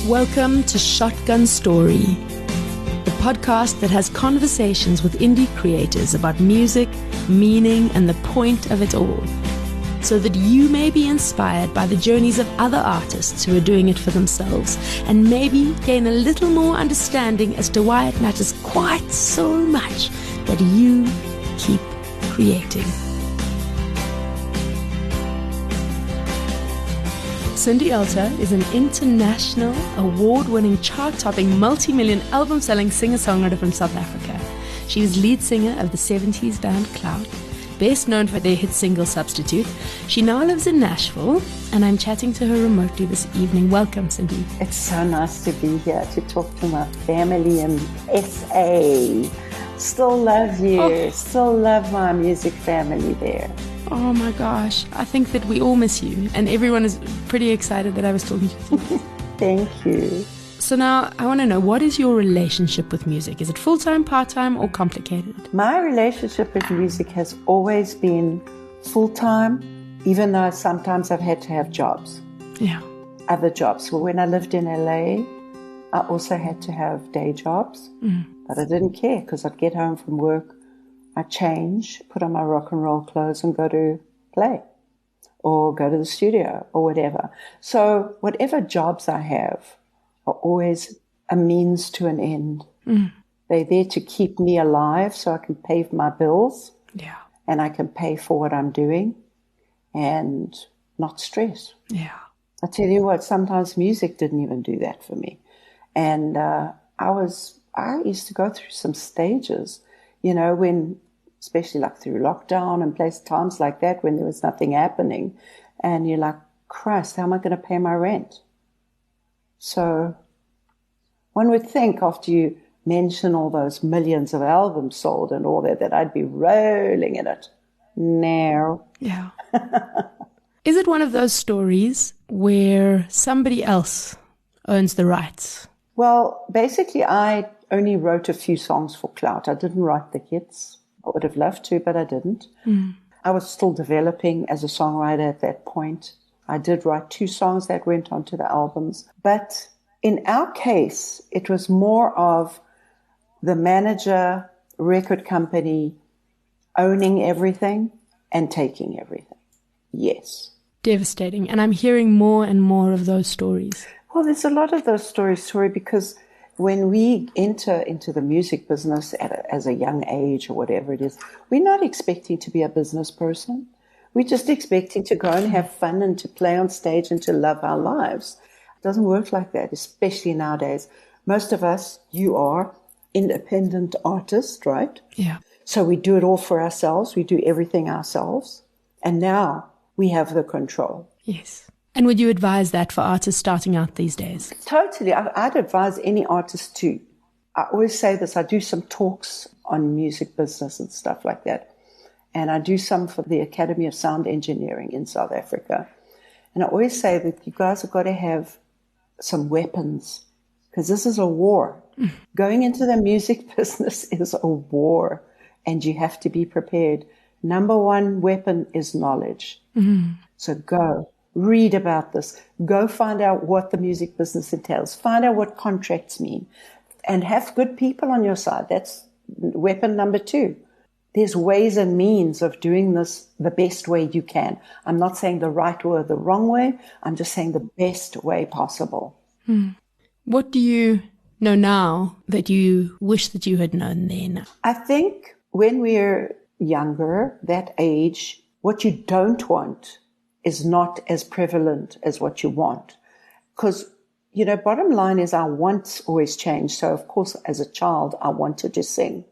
Welcome to Shotgun Story, the podcast that has conversations with indie creators about music, meaning, and the point of it all, so that you may be inspired by the journeys of other artists who are doing it for themselves, and maybe gain a little more understanding as to why it matters quite so much that you keep creating. Cindy Alter is an international, award-winning, chart-topping, multi-million album-selling singer-songwriter from South Africa. She is lead singer of the 70s band Clout, best known for their hit single Substitute. She now lives in Nashville, and I'm chatting to her remotely this evening. Welcome, Cindy. It's so nice to be here to talk to my family in SA. Still love you. Still love my music family there. Oh my gosh, I think that we all miss you, and everyone is pretty excited that I was talking to you. Thank you. So now I want to know, what is your relationship with music? Is it full-time, part-time, or complicated? My relationship with music has always been full-time, even though sometimes I've had to have jobs. Yeah. Other jobs. Well, when I lived in LA, I also had to have day jobs, but I didn't care because I'd get home from work, I'd change, put on my rock and roll clothes and go to play or go to the studio or whatever. So whatever jobs I have are always a means to an end. They're there to keep me alive so I can pay my bills, and I can pay for what I'm doing and not stress. Yeah. I tell you what, sometimes music didn't even do that for me. And I used to go through some stages, you know, when, especially like through lockdown and times like that when there was nothing happening, and you're like, Christ, how am I going to pay my rent? So one would think after you mention all those millions of albums sold and all that I'd be rolling in it. No. Yeah. Is it one of those stories where somebody else owns the rights? Well, basically, I only wrote a few songs for Clout. I didn't write the hits. I would have loved to, but I didn't. I was still developing as a songwriter at that point. I did write 2 songs that went onto the albums. But in our case, it was more of the manager, record company, owning everything and taking everything. Yes. Devastating. And I'm hearing more and more of those stories. Well, there's a lot of those stories, Tori, because when we enter into the music business as a young age or whatever it is, we're not expecting to be a business person. We're just expecting to go and have fun and to play on stage and to love our lives. It doesn't work like that, especially nowadays. Most of us, you are independent artists, right? Yeah. So we do it all for ourselves. We do everything ourselves. And now we have the control. Yes. And would you advise that for artists starting out these days? Totally. I'd advise any artist to. I always say this. I do some talks on music business and stuff like that. And I do some for the Academy of Sound Engineering in South Africa. And I always say that you guys have got to have some weapons, because this is a war. Going into the music business is a war, and you have to be prepared. Number one weapon is knowledge. So go. Read about this. Go find out what the music business entails. Find out what contracts mean. And have good people on your side. That's weapon number 2. There's ways and means of doing this the best way you can. I'm not saying the right way or the wrong way. I'm just saying the best way possible. What do you know now that you wish that you had known then? I think when we're younger, that age, what you don't want is not as prevalent as what you want. Because, you know, bottom line is our wants always change. So, of course, as a child, I wanted to sing.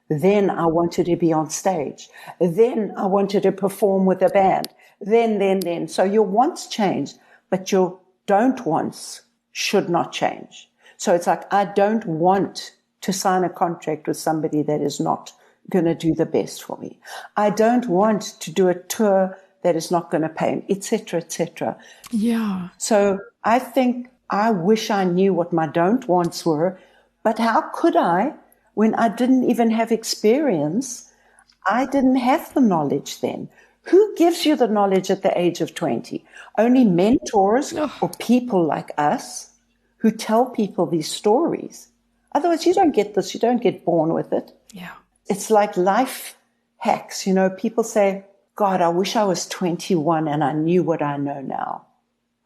Then I wanted to be on stage. Then I wanted to perform with a band. Then. So your wants change, but your don't wants should not change. So it's like, I don't want to sign a contract with somebody that is not going to do the best for me. I don't want to do a tour that is not going to pay me, etc., etc. Yeah. So I think I wish I knew what my don't wants were, but how could I when I didn't even have experience? I didn't have the knowledge then. Who gives you the knowledge at the age of 20? Only mentors or people like us who tell people these stories. Otherwise, you don't get this. You don't get born with it. Yeah. It's like life hacks. You know, people say, God, I wish I was 21 and I knew what I know now.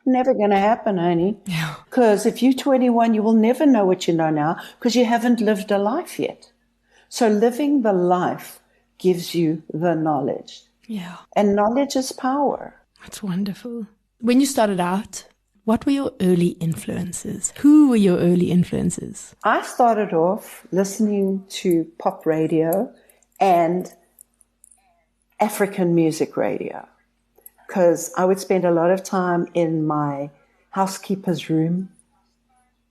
Never going to happen, honey. Yeah. Because if you're 21, you will never know what you know now because you haven't lived a life yet. So living the life gives you the knowledge. Yeah. And knowledge is power. That's wonderful. When you started out, what were your early influences? Who were your early influences? I started off listening to pop radio and African music radio because I would spend a lot of time in my housekeeper's room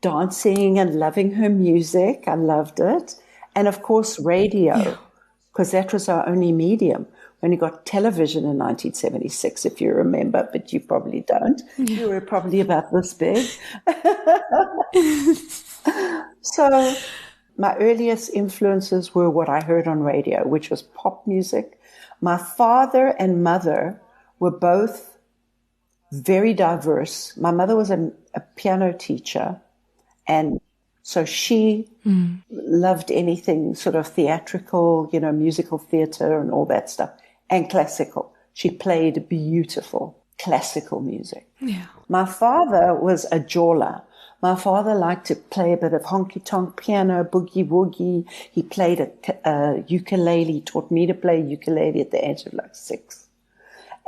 dancing and loving her music. I loved it. And of course, radio, because that was our only medium. We only got television in 1976, if you remember, but you probably don't. Yeah. You were probably about this big. So my earliest influences were what I heard on radio, which was pop music. My father and mother were both very diverse. My mother was a piano teacher, and so she loved anything sort of theatrical, you know, musical theater and all that stuff, and classical. She played beautiful classical music. Yeah. My father was a jawler. My father liked to play a bit of honky-tonk piano, boogie-woogie. He played a ukulele. He taught me to play ukulele at the age of like 6.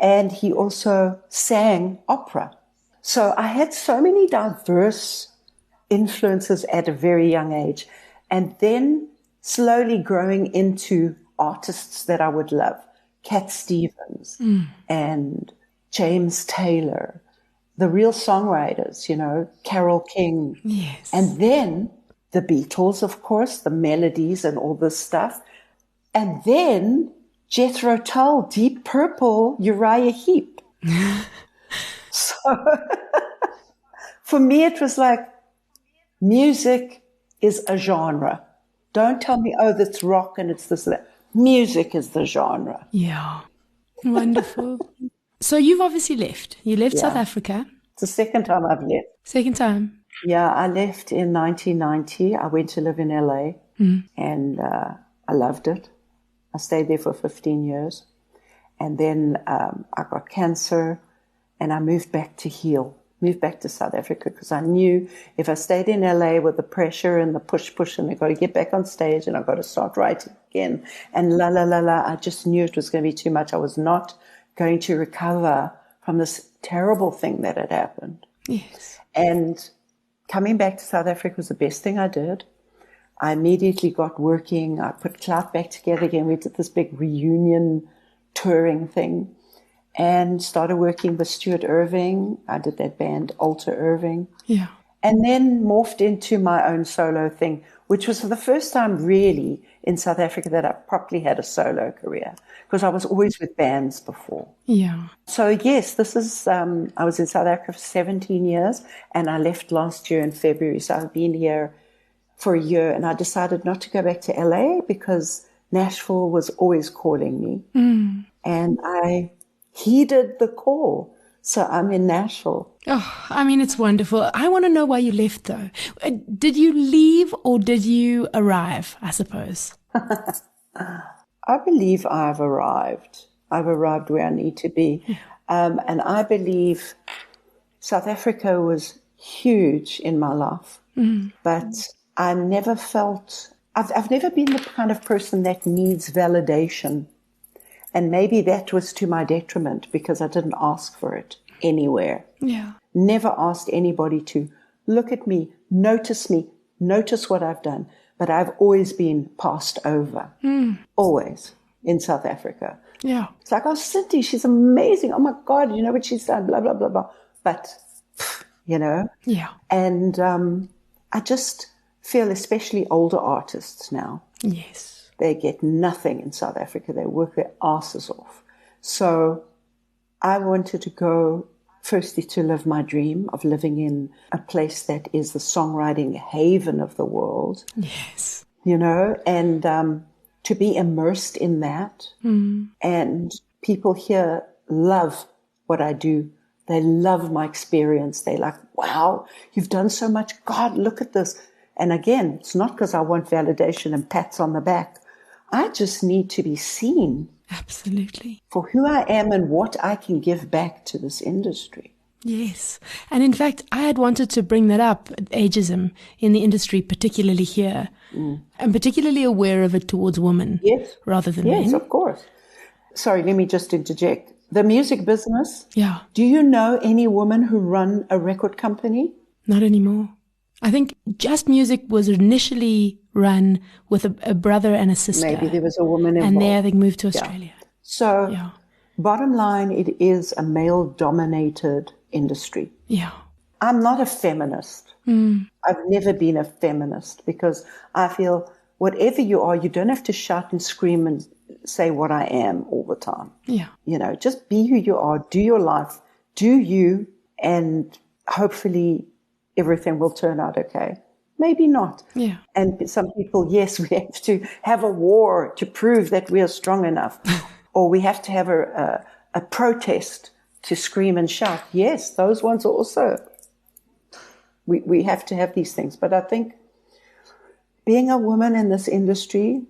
And he also sang opera. So I had so many diverse influences at a very young age. And then slowly growing into artists that I would love. Cat Stevens and James Taylor, the real songwriters, you know, Carole King. Yes. And then the Beatles, of course, the melodies and all this stuff. And then Jethro Tull, Deep Purple, Uriah Heep. So for me, it was like music is a genre. Don't tell me, oh, that's rock and it's this and that. Music is the genre. Yeah. Wonderful. So you've obviously left. You left South Africa. It's the second time I've left. Second time. Yeah, I left in 1990. I went to live in LA and I loved it. I stayed there for 15 years. And then I got cancer and I moved back to heal, moved back to South Africa because I knew if I stayed in LA with the pressure and the push and I got to get back on stage and I got to start writing again and I just knew it was going to be too much. I was not going to recover from this terrible thing that had happened. Yes. And coming back to South Africa was the best thing I did. I immediately got working. I put Clout back together again. We did this big reunion touring thing and started working with Stuart Irving. I did that band, Alter Irving. Yeah. And then morphed into my own solo thing, which was for the first time really in South Africa that I properly had a solo career because I was always with bands before. Yeah. So yes, this is, I was in South Africa for 17 years and I left last year in February. So I've been here for a year and I decided not to go back to LA because Nashville was always calling me. And I heeded the call. So I'm in Nashville. Oh, I mean, it's wonderful. I want to know why you left, though. Did you leave or did you arrive, I suppose? I believe I've arrived. I've arrived where I need to be. And I believe South Africa was huge in my life. But I never felt... I've never been the kind of person that needs validation. And maybe that was to my detriment because I didn't ask for it anywhere. Yeah. Never asked anybody to look at me, notice what I've done. But I've always been passed over. Always in South Africa. Yeah. It's like, oh, Cindy, she's amazing. Oh, my God, you know what she's done, blah, blah, blah, blah. But, you know. Yeah. And I just feel especially older artists now. Yes. They get nothing in South Africa. They work their asses off. So I wanted to go firstly to live my dream of living in a place that is the songwriting haven of the world. Yes. You know, and to be immersed in that. And people here love what I do. They love my experience. They're like, wow, you've done so much. God, look at this. And again, it's not because I want validation and pats on the back. I just need to be seen. Absolutely. For who I am and what I can give back to this industry. Yes. And in fact, I had wanted to bring that up, ageism in the industry, particularly here. I'm particularly aware of it towards women rather than men. Yes, of course. Sorry, let me just interject. The music business. Yeah. Do you know any women who run a record company? Not anymore. I think Just Music was initially run with a brother and a sister. Maybe there was a woman involved. And they moved to Australia. Yeah. So, bottom line, it is a male-dominated industry. Yeah. I'm not a feminist. I've never been a feminist because I feel whatever you are, you don't have to shout and scream and say what I am all the time. Yeah. You know, just be who you are, do your life, do you, and hopefully everything will turn out okay. Maybe not. Yeah. And some people, yes, we have to have a war to prove that we are strong enough. Or we have to have a protest to scream and shout. Yes, those ones are also. We have to have these things. But I think being a woman in this industry,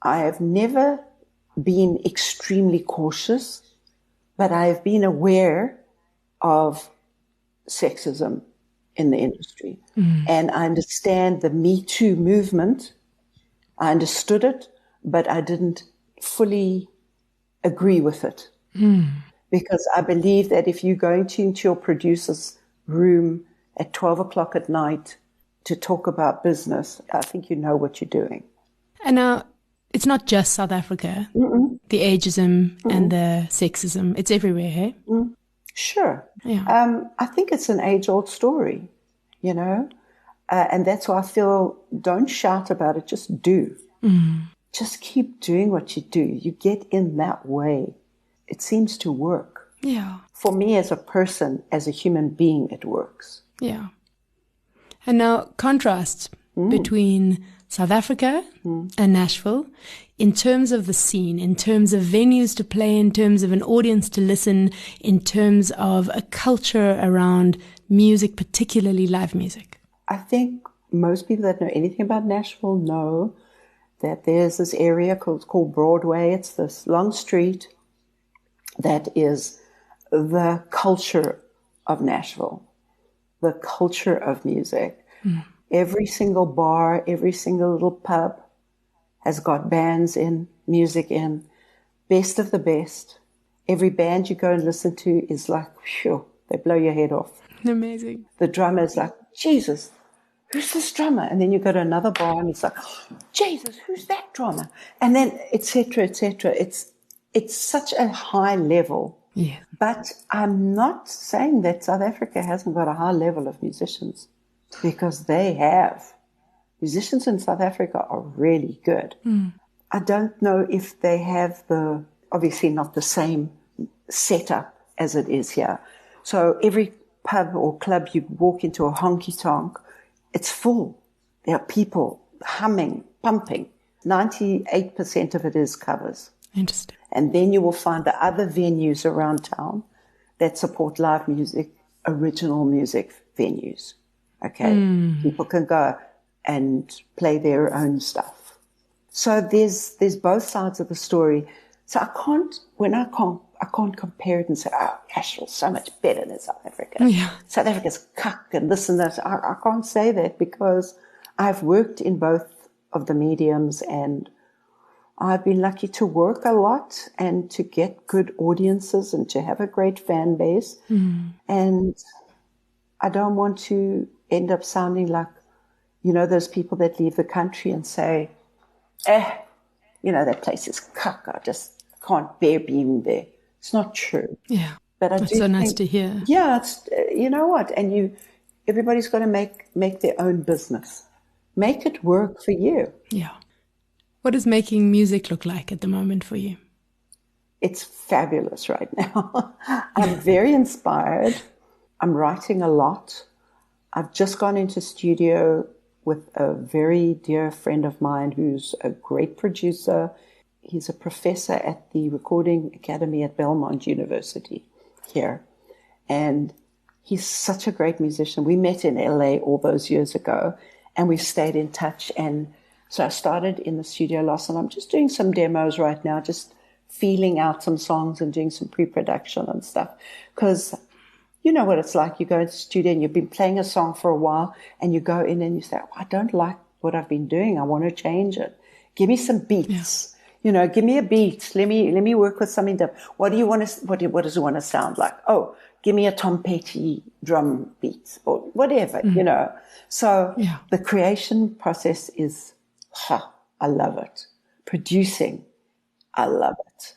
I have never been extremely cautious, but I have been aware of sexism in the industry. And I understand the Me Too movement. I understood it, but I didn't fully agree with it. Because I believe that if you're going into your producer's room at 12 o'clock at night to talk about business, I think you know what you're doing. And now, it's not just South Africa, the ageism and the sexism. It's everywhere, hey? Sure. Yeah. I think it's an age-old story, you know? And that's why I feel don't shout about it, just do. Just keep doing what you do. You get in that way. It seems to work. Yeah. For me as a person, as a human being, it works. Yeah. And now contrast between South Africa and Nashville in terms of the scene, in terms of venues to play, in terms of an audience to listen, in terms of a culture around music, particularly live music. I think most people that know anything about Nashville know that there's this area called Broadway. It's this long street that is the culture of Nashville, the culture of music. Every single bar, every single little pub has got bands in, music in, best of the best. Every band you go and listen to is like, phew, they blow your head off. Amazing. The drummer is like, Jesus, who's this drummer? And then you go to another bar and it's like, Jesus, who's that drummer? And then et cetera, et cetera. It's such a high level. Yeah. But I'm not saying that South Africa hasn't got a high level of musicians, because they have. Musicians in South Africa are really good. I don't know if they have obviously not the same setup as it is here. So every pub or club you walk into, a honky-tonk, it's full. There are people humming, pumping. 98% of it is covers. Interesting. And then you will find the other venues around town that support live music, original music venues. Okay? People can go and play their own stuff. So there's both sides of the story. So I can't compare it and say, oh, Nashville's so much better than South Africa. Yeah. South Africa's cuck and this and that. I can't say that because I've worked in both of the mediums and I've been lucky to work a lot and to get good audiences and to have a great fan base. And I don't want to end up sounding like, you know, those people that leave the country and say, that place is cuck. I just can't bear being there. It's not true. Yeah. But That's so nice to hear. Yeah, it's, you know what? And everybody's got to make their own business. Make it work for you. Yeah. What does making music look like at the moment for you? It's fabulous right now. I'm very inspired. I'm writing a lot. I've just gone into studio with a very dear friend of mine who's a great producer. He's a professor at the Recording Academy at Belmont University here. And he's such a great musician. We met in LA all those years ago, and we've stayed in touch. And so I started in the studio last, and I'm just doing some demos right now, just feeling out some songs and doing some pre-production and stuff. Because you know what it's like. You go into the studio and you've been playing a song for a while, and you go in and you say, I don't like what I've been doing. I want to change it. Give me some beats. Yeah. Give me a beat. Let me work with something different. What do you want to? What does it want to sound like? Oh, give me a Tom Petty drum beat or whatever. So the creation process is, I love it. Producing, I love it.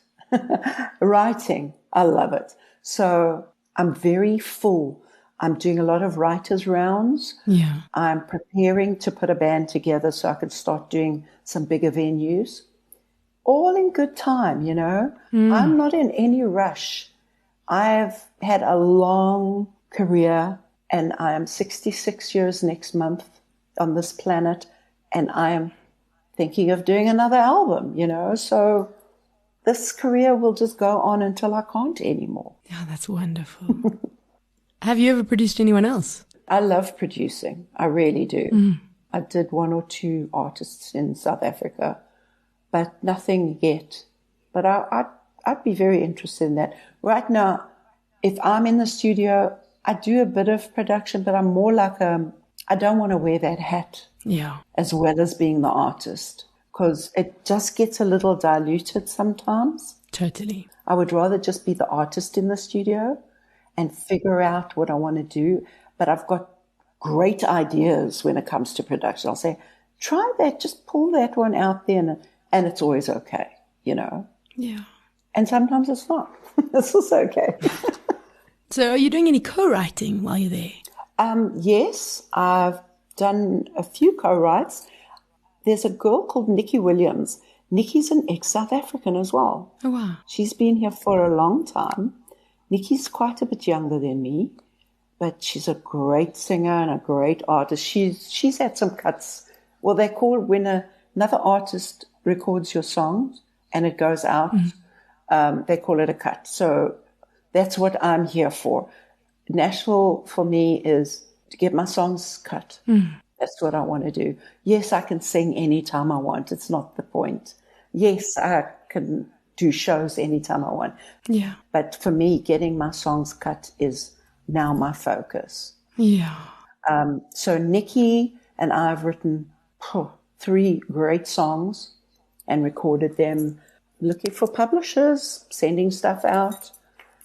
Writing, I love it. So I'm very full. I'm doing a lot of writers' rounds. Yeah. I'm preparing to put a band together so I can start doing some bigger venues. All in good time, I'm not in any rush. I've had a long career, and I am 66 years next month on this planet, and I am thinking of doing another album, So this career will just go on until I can't anymore. Yeah, that's wonderful. Have you ever produced anyone else? I love producing. I really do. I did 1 or 2 artists in South Africa, but nothing yet. But I'd be very interested in that. Right now, if I'm in the studio, I do a bit of production, but I'm more like I don't want to wear that hat as well as being the artist, because it just gets a little diluted sometimes. Totally. I would rather just be the artist in the studio and figure out what I want to do. But I've got great ideas when it comes to production. I'll say, try that, just pull that one out there, and it's always okay, Yeah. And sometimes it's not. It's also okay. So are you doing any co-writing while you're there? Yes, I've done a few co-writes. There's a girl called Nikki Williams. Nikki's an ex-South African as well. Oh, wow. She's been here for a long time. Nikki's quite a bit younger than me, but she's a great singer and a great artist. She's had some cuts. Well, they call it when another artist records your song and it goes out, they call it a cut. So that's what I'm here for. Nashville for me is to get my songs cut. That's what I want to do. Yes, I can sing anytime I want. It's not the point. Yes, I can do shows anytime I want. Yeah. But for me, getting my songs cut is now my focus. Yeah. So Nikki and I have written 3 great songs and recorded them, looking for publishers, sending stuff out.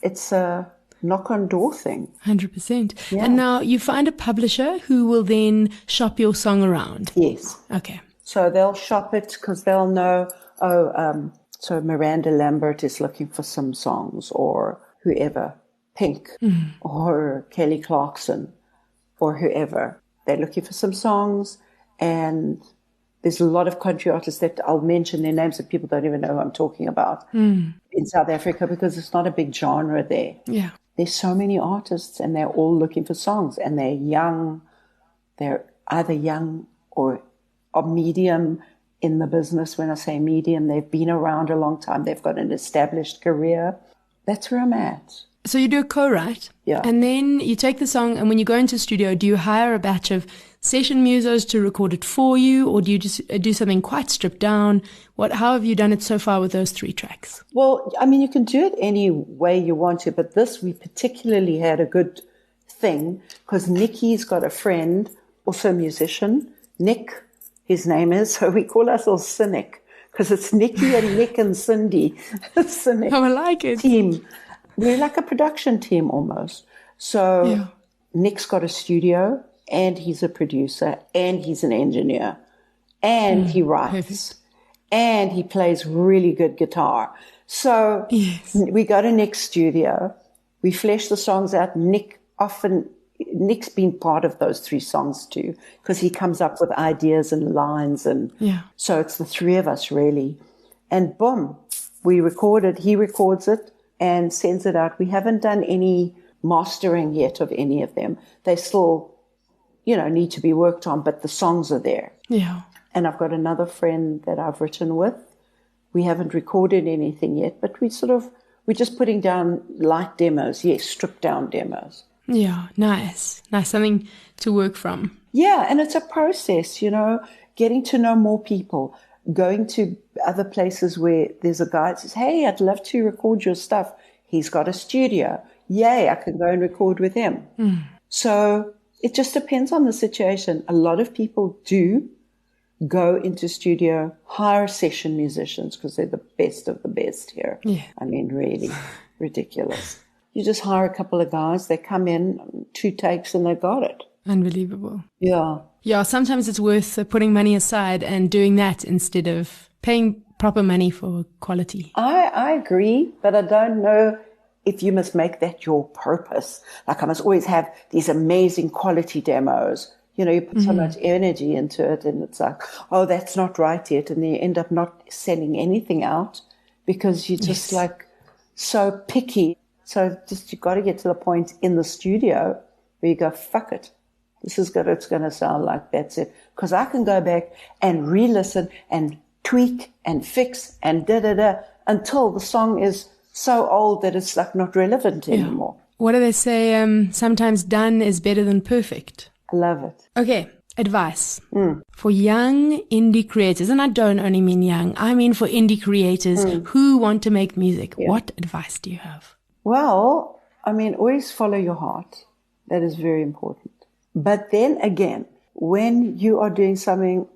It's a knock-on-door thing. 100%. Yeah. And now you find a publisher who will then shop your song around. Yes. Okay. So they'll shop it because they'll know, so Miranda Lambert is looking for some songs, or whoever, Pink, or Kelly Clarkson, or whoever. They're looking for some songs, and there's a lot of country artists that I'll mention their names that people don't even know who I'm talking about in South Africa, because it's not a big genre there. Yeah. There's so many artists, and they're all looking for songs, and they're young. They're either young or medium in the business. When I say medium, they've been around a long time. They've got an established career. That's where I'm at. So you do a co-write, Yeah. and then you take the song, and when you go into studio, do you hire a batch of session musos to record it for you, or do you just do something quite stripped down? How have you done it so far with those 3 tracks? Well, I mean, you can do it any way you want to, but this, we particularly had a good thing because Nikki's got a friend, also a musician, Nick, his name is, so we call ourselves Cynic because it's Nikki and Nick and Cindy. Cynic. Oh, I like it. Team. We're like a production team almost. So Nick's got a studio, and he's a producer, and he's an engineer, and he writes, perfect. And he plays really good guitar. So we go to Nick's studio, we flesh the songs out. Nick's been part of those 3 songs too, because he comes up with ideas and lines, and so it's the 3 of us really. And boom, we record it, he records it and sends it out. We haven't done any mastering yet of any of them. They still, need to be worked on, but the songs are there. Yeah. And I've got another friend that I've written with. We haven't recorded anything yet, but We're just putting down light demos. Yes, stripped down demos. Yeah, nice. Nice, something to work from. Yeah, and it's a process, getting to know more people, going to other places where there's a guy that says, hey, I'd love to record your stuff. He's got a studio. Yay, I can go and record with him. So it just depends on the situation. A lot of people do go into studio, hire session musicians because they're the best of the best here. Yeah. I mean, really ridiculous. You just hire a couple of guys, they come in, 2 takes, and they got it. Unbelievable. Yeah. Yeah, sometimes it's worth putting money aside and doing that instead of paying proper money for quality. I agree, but I don't know if you must make that your purpose. Like I must always have these amazing quality demos. You put so much energy into it, and it's like, oh, that's not right yet. And then you end up not sending anything out because you're just like so picky. So just you've got to get to the point in the studio where you go, fuck it. This is good. It's going to sound like that's it. Because I can go back and re-listen and tweak and fix and da-da-da until the song is so old that it's like not relevant anymore. What do they say? Sometimes done is better than perfect. I love it. Okay, advice for young indie creators. And I don't only mean young. I mean for indie creators who want to make music. Yeah. What advice do you have? Well, I mean, always follow your heart. That is very important. But then again, when you are doing something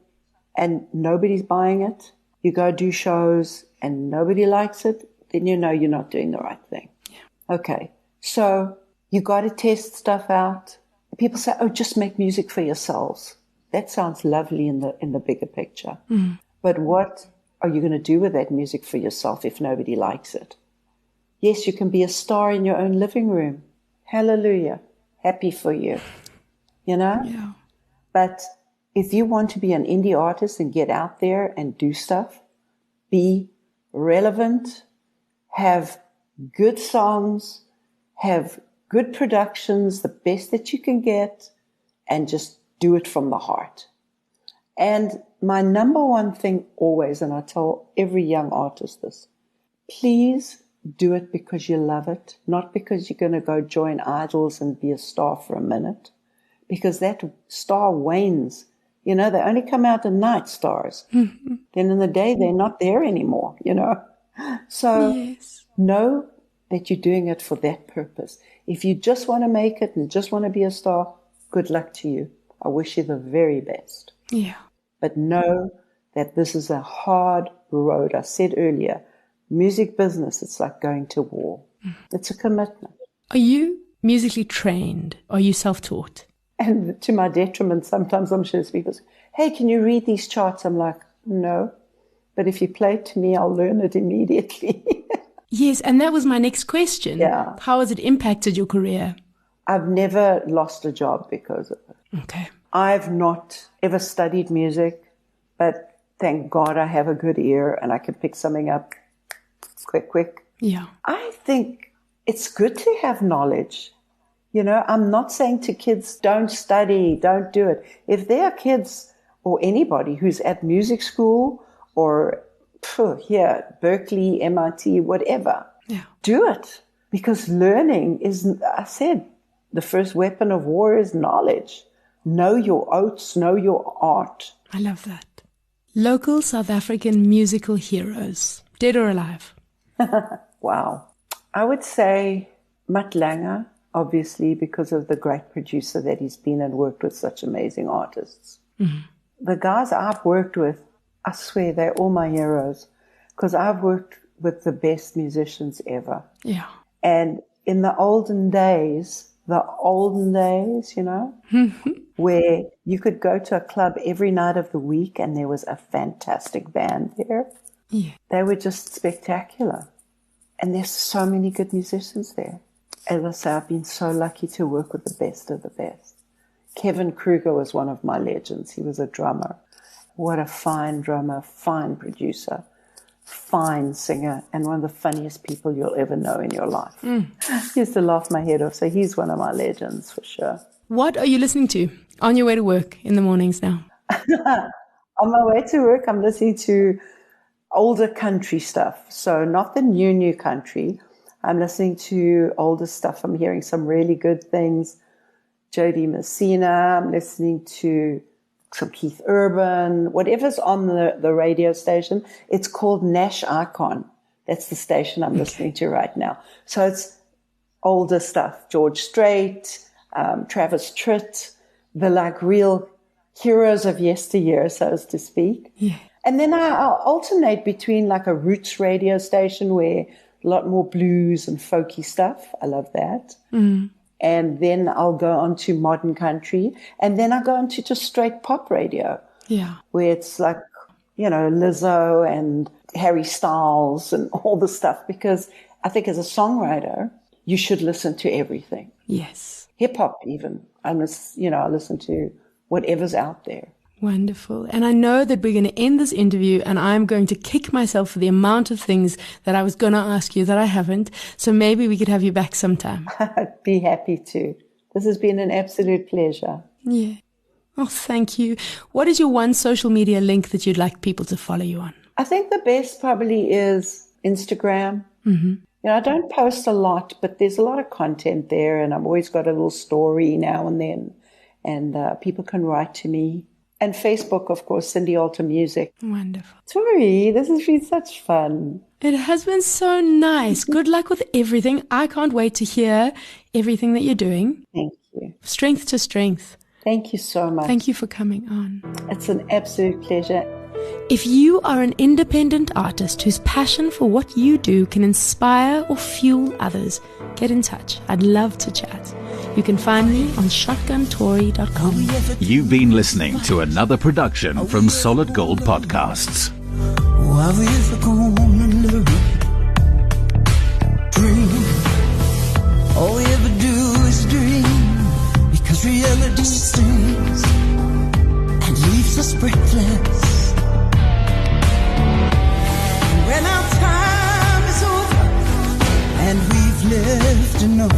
and nobody's buying it, you go do shows and nobody likes it, then you know you're not doing the right thing. Yeah. Okay. So you got to test stuff out. People say, oh, just make music for yourselves. That sounds lovely in the bigger picture. But what are you going to do with that music for yourself if nobody likes it? Yes, you can be a star in your own living room. Hallelujah. Happy for you. Yeah. But if you want to be an indie artist and get out there and do stuff, be relevant, have good songs, have good productions, the best that you can get, and just do it from the heart. And my number one thing always, and I tell every young artist this, please do it because you love it, not because you're going to go join idols and be a star for a minute, because that star wanes. They only come out at night, stars. Then in the day, they're not there anymore, So know that you're doing it for that purpose. If you just want to make it and just want to be a star, good luck to you. I wish you the very best. Yeah. But know that this is a hard road. I said earlier, music business, it's like going to war. It's a commitment. Are you musically trained? Are you self-taught? And to my detriment, sometimes I'm sure people say, hey, can you read these charts? I'm like, no. But if you play it to me, I'll learn it immediately. Yes, and that was my next question. Yeah. How has it impacted your career? I've never lost a job because of it. Okay. I've not ever studied music, but thank God I have a good ear and I can pick something up quick. Yeah. I think it's good to have knowledge. I'm not saying to kids, don't study, don't do it. If there are kids or anybody who's at music school or Berkeley, MIT, whatever, do it. Because learning is, I said, the first weapon of war is knowledge. Know your oats, know your art. I love that. Local South African musical heroes, dead or alive? Wow. I would say Matt Langer, obviously, because of the great producer that he's been and worked with such amazing artists. The guys I've worked with, I swear they're all my heroes because I've worked with the best musicians ever. Yeah. And in the olden days, where you could go to a club every night of the week and there was a fantastic band there. Yeah. They were just spectacular. And there's so many good musicians there. As I say, I've been so lucky to work with the best of the best. Kevin Kruger was one of my legends. He was a drummer. What a fine drummer, fine producer, fine singer, and one of the funniest people you'll ever know in your life. He used to laugh my head off, so he's one of my legends for sure. What are you listening to on your way to work in the mornings now? On my way to work, I'm listening to older country stuff. So not the new country, I'm listening to older stuff. I'm hearing some really good things. Jody Messina. I'm listening to some Keith Urban, whatever's on the radio station. It's called Nash Icon. That's the station I'm listening to right now. So it's older stuff. George Strait, Travis Tritt, the like real heroes of yesteryear, so to speak. Yeah. And then I'll alternate between like a roots radio station where a lot more blues and folky stuff. I love that. Mm. And then I'll go on to modern country. And then I go on to just straight pop radio. Yeah. Where it's like, you know, Lizzo and Harry Styles and all the stuff. Because I think as a songwriter, you should listen to everything. Yes. Hip hop even. I listen to whatever's out there. Wonderful. And I know that we're going to end this interview and I'm going to kick myself for the amount of things that I was going to ask you that I haven't. So maybe we could have you back sometime. I'd be happy to. This has been an absolute pleasure. Yeah. Oh, thank you. What is your one social media link that you'd like people to follow you on? I think the best probably is Instagram. Mm-hmm. You know, I don't post a lot, but there's a lot of content there and I've always got a little story now and then. And people can write to me. And Facebook, of course, Cindy Alter Music. Wonderful. Tori, this has been such fun. It has been so nice. Good luck with everything. I can't wait to hear everything that you're doing. Thank you. Strength to strength. Thank you so much. Thank you for coming on. It's an absolute pleasure. If you are an independent artist whose passion for what you do can inspire or fuel others, get in touch. I'd love to chat. You can find me on shotguntory.com. You've been listening to another production from Solid Gold Podcasts. Are we ever gonna learn? Dream. All we ever do is dream, because reality stings and leaves us breathless. When our time is over and we've lived enough,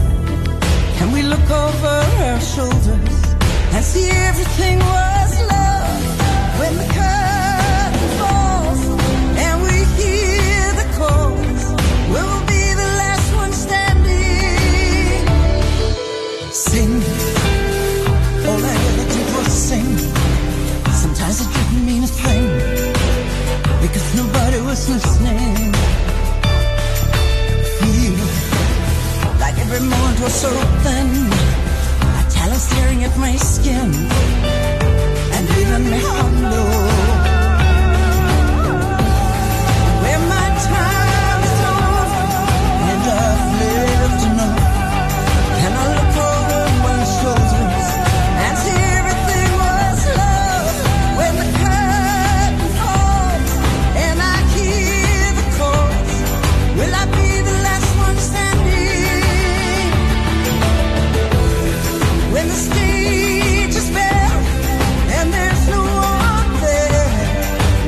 can we look over our shoulders and see everything was love? When the curtain falls and we hear the chorus, we'll be the last one standing. Sing, all I ever did was sing. Sometimes it didn't mean a thing, because nobody was listening. Feel like every moment was so thin, a talent staring at my skin and leaving me hollow. When my time is over and I've lived enough, can I look over my shoulders and see everything was love? When the curtain falls and I hear the chorus, will I be the last one standing? When the stage is bare and there's no one there,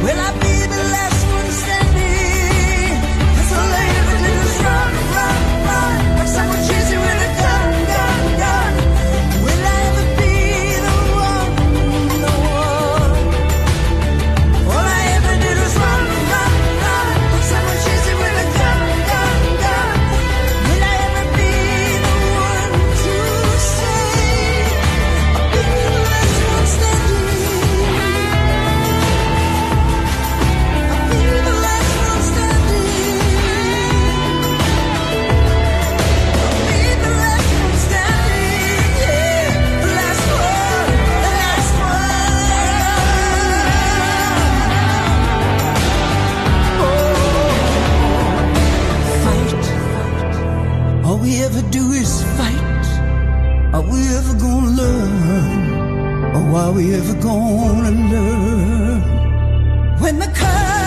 will I be the last one standing? As the lady just run, run, run, like someone chasing with a gun, gun, gun. Will I ever be the one, the one? All I ever did was run, run, run, like someone chasing with a gun, gun, gun. Will I ever be the one to say I'll be the last one standing? I'll be the last one standing. I'll be the last one standing. Yeah, the last one, the last one. Fight. All we ever do is fight. Are we ever gonna learn? Or are we ever gonna learn? When the curtain